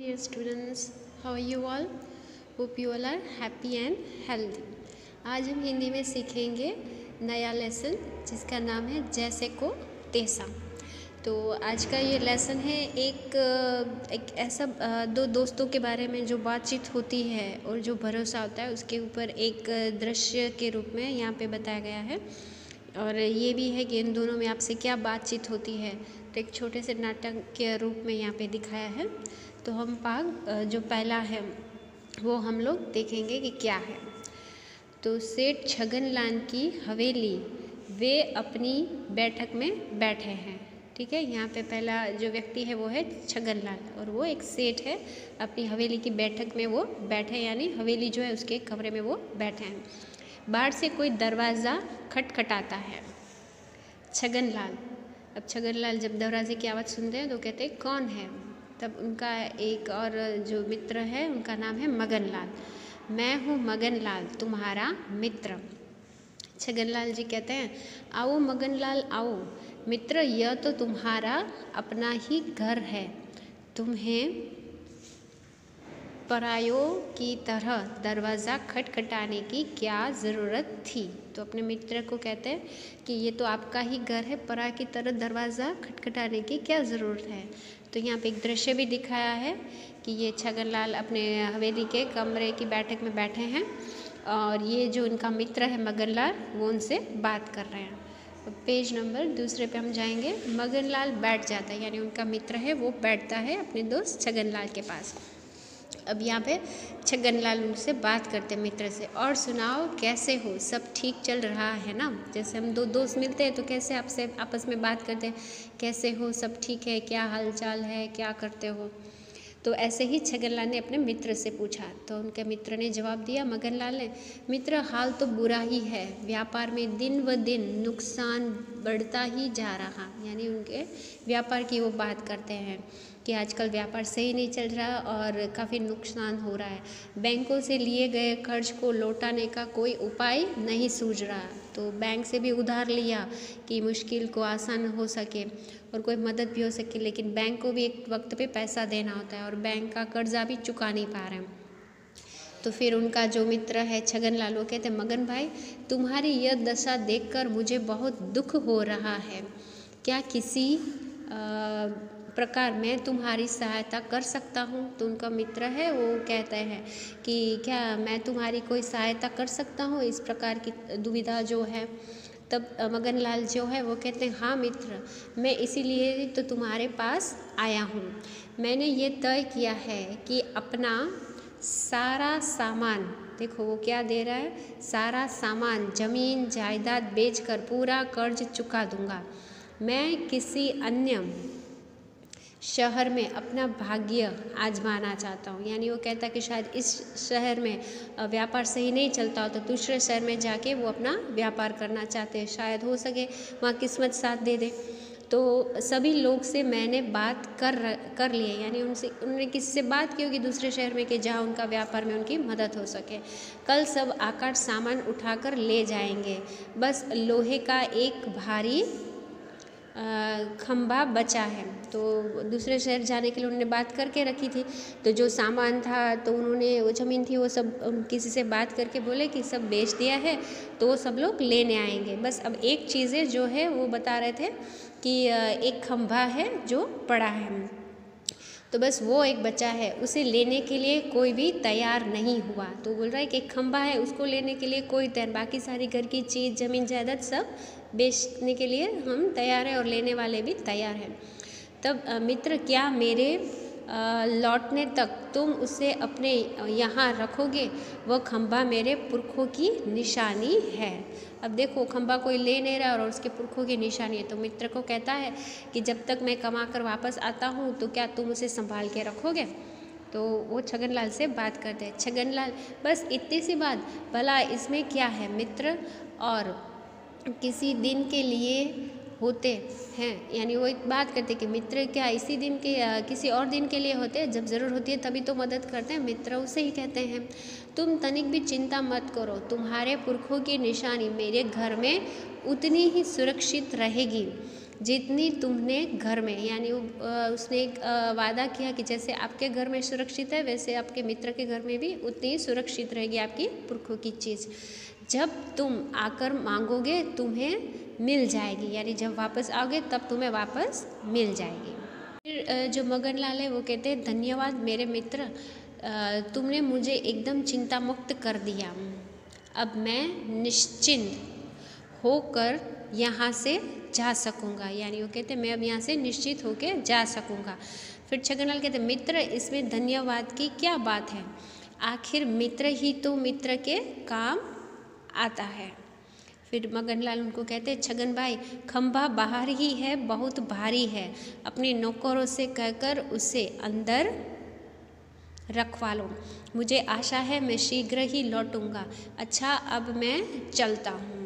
Dear students, how are you all? Hope you all are happy and healthy. आज हम हिंदी में सीखेंगे नया लेसन जिसका नाम है जैसे को तैसा। तो आज का ये लेसन है एक ऐसा दो दोस्तों के बारे में जो बातचीत होती है और जो भरोसा होता है उसके ऊपर एक दृश्य के रूप में यहाँ पे बताया गया है। और ये भी है कि इन दोनों में आपसे क्या बातचीत होती है, तो एक छोटे से नाटक के रूप में यहाँ पे दिखाया है। तो हम भाग जो पहला है वो हम लोग देखेंगे कि क्या है। तो सेठ छगनलाल की हवेली, वे अपनी बैठक में बैठे हैं। ठीक है, यहाँ पे पहला जो व्यक्ति है वो है छगनलाल और वो एक सेठ है, अपनी हवेली की बैठक में वो बैठे, यानी हवेली जो है उसके कमरे में वो बैठे हैं। बाहर से कोई दरवाज़ा खटखटाता है। छगनलाल, अब छगनलाल जब दरवाजे की आवाज़ सुनते हैं तो कहते हैं कौन है। तब उनका एक और जो मित्र है उनका नाम है मगनलाल। मैं हूँ मगनलाल, तुम्हारा मित्र। छगनलाल जी कहते हैं आओ मगनलाल आओ मित्र, यह तो तुम्हारा अपना ही घर है, तुम्हें परायों की तरह दरवाज़ा खटखटाने की क्या ज़रूरत थी। तो अपने मित्र को कहते हैं कि ये तो आपका ही घर है, पराय की तरह दरवाज़ा खटखटाने की क्या ज़रूरत है। तो यहाँ पे एक दृश्य भी दिखाया है कि ये छगनलाल अपने हवेली के कमरे की बैठक में बैठे हैं और ये जो इनका मित्र है मगनलाल वो उनसे बात कर रहे हैं। पेज नंबर दूसरे पे हम जाएंगे। मगनलाल बैठ जाता है, यानी उनका मित्र है वो बैठता है अपने दोस्त छगनलाल के पास। अब यहाँ पे छगनलाल उनसे बात करते हैं मित्र से, और सुनाओ कैसे हो, सब ठीक चल रहा है ना। जैसे हम दो दोस्त मिलते हैं तो कैसे आपसे आपस में बात करते हैं, कैसे हो, सब ठीक है, क्या हाल चाल है, क्या करते हो। तो ऐसे ही छगनलाल ने अपने मित्र से पूछा तो उनके मित्र ने जवाब दिया मगनलाल ने, मित्र हाल तो बुरा ही है, व्यापार में दिन व दिन नुकसान बढ़ता ही जा रहा। यानी उनके व्यापार की वो बात करते हैं कि आजकल व्यापार सही नहीं चल रहा और काफ़ी नुकसान हो रहा है। बैंकों से लिए गए कर्ज को लौटाने का कोई उपाय नहीं सूझ रहा, तो बैंक से भी उधार लिया कि मुश्किल को आसान हो सके और कोई मदद भी हो सके, लेकिन बैंक को भी एक वक्त पे पैसा देना होता है और बैंक का कर्जा भी चुका नहीं पा रहे हैं। तो फिर उनका जो मित्र है छगनलाल वो कहते मगन भाई, तुम्हारी यह दशा देखकर मुझे बहुत दुख हो रहा है, क्या किसी प्रकार मैं तुम्हारी सहायता कर सकता हूँ। तो उनका मित्र है वो कहता है कि क्या मैं तुम्हारी कोई सहायता कर सकता हूँ इस प्रकार की दुविधा जो है। तब मगनलाल जो है वो कहते हैं हाँ मित्र, मैं इसीलिए तो तुम्हारे पास आया हूँ। मैंने ये तय किया है कि अपना सारा सामान, देखो वो क्या दे रहा है, सारा सामान ज़मीन जायदाद बेचकर पूरा कर्ज चुका दूंगा। मैं किसी अन्य शहर में अपना भाग्य आजमाना चाहता हूँ। यानी वो कहता है कि शायद इस शहर में व्यापार सही नहीं चलता हो तो दूसरे शहर में जाके वो अपना व्यापार करना चाहते हैं, शायद हो सके वहाँ किस्मत साथ दे दे। तो सभी लोग से मैंने बात कर ली है, यानी उन्होंने किसी से बात की होगी दूसरे शहर में कि जहाँ उनका व्यापार में उनकी मदद हो सके। कल सब आकर सामान उठाकर ले जाएंगे, बस लोहे का एक भारी खंभा बचा है। तो दूसरे शहर जाने के लिए उन्होंने बात करके रखी थी, तो जो सामान था तो उन्होंने वो ज़मीन थी वो सब किसी से बात करके बोले कि सब बेच दिया है, तो वो सब लोग लेने आएंगे। बस अब एक चीज़ें जो है वो बता रहे थे कि एक खंभा है जो पड़ा है, तो बस वो एक बचा है, उसे लेने के लिए कोई भी तैयार नहीं हुआ। तो बोल रहा है कि एक खंभा है उसको लेने के लिए कोई तैयार, बाकी सारी घर की चीज़ ज़मीन जायदाद सब बेचने के लिए हम तैयार हैं और लेने वाले भी तैयार हैं। तब मित्र क्या मेरे लौटने तक तुम उसे अपने यहाँ रखोगे, वह खंभा मेरे पुरखों की निशानी है। अब देखो खंभा कोई ले नहीं रहा और उसके पुरखों की निशानी है, तो मित्र को कहता है कि जब तक मैं कमा कर वापस आता हूँ तो क्या तुम उसे संभाल के रखोगे। तो वो छगनलाल से बात करते हैं। छगनलाल बस इतनी सी बात, भला इसमें क्या है मित्र, और किसी दिन के लिए होते हैं। यानी वो एक बात करते कि मित्र क्या इसी दिन के किसी और दिन के लिए होते हैं, जब ज़रूर होती है तभी तो मदद करते हैं, मित्र उसे ही कहते हैं। तुम तनिक भी चिंता मत करो, तुम्हारे पुरखों की निशानी मेरे घर में उतनी ही सुरक्षित रहेगी जितनी तुमने घर में, यानी उसने एक वादा किया कि जैसे आपके घर में सुरक्षित है वैसे आपके मित्र के घर में भी उतनी ही सुरक्षित रहेगी आपकी पुरखों की चीज़। जब तुम आकर मांगोगे तुम्हें मिल जाएगी, यानी जब वापस आओगे तब तुम्हें वापस मिल जाएगी। फिर जो मगनलाल है वो कहते हैं, धन्यवाद मेरे मित्र, तुमने मुझे एकदम चिंता मुक्त कर दिया। अब मैं निश्चिंत होकर यहाँ से जा सकूँगा, यानी वो कहते हैं मैं अब यहाँ से निश्चित होकर जा सकूँगा। फिर छगनलाल कहते हैं, मित्र इसमें धन्यवाद की क्या बात है, आखिर मित्र ही तो मित्र के काम आता है। फिर मगनलाल उनको कहते हैं, छगन भाई खंभा बाहर ही है, बहुत भारी है, अपने नौकरों से कहकर उसे अंदर रखवा लो, मुझे आशा है मैं शीघ्र ही लौटूंगा। अच्छा अब मैं चलता हूँ।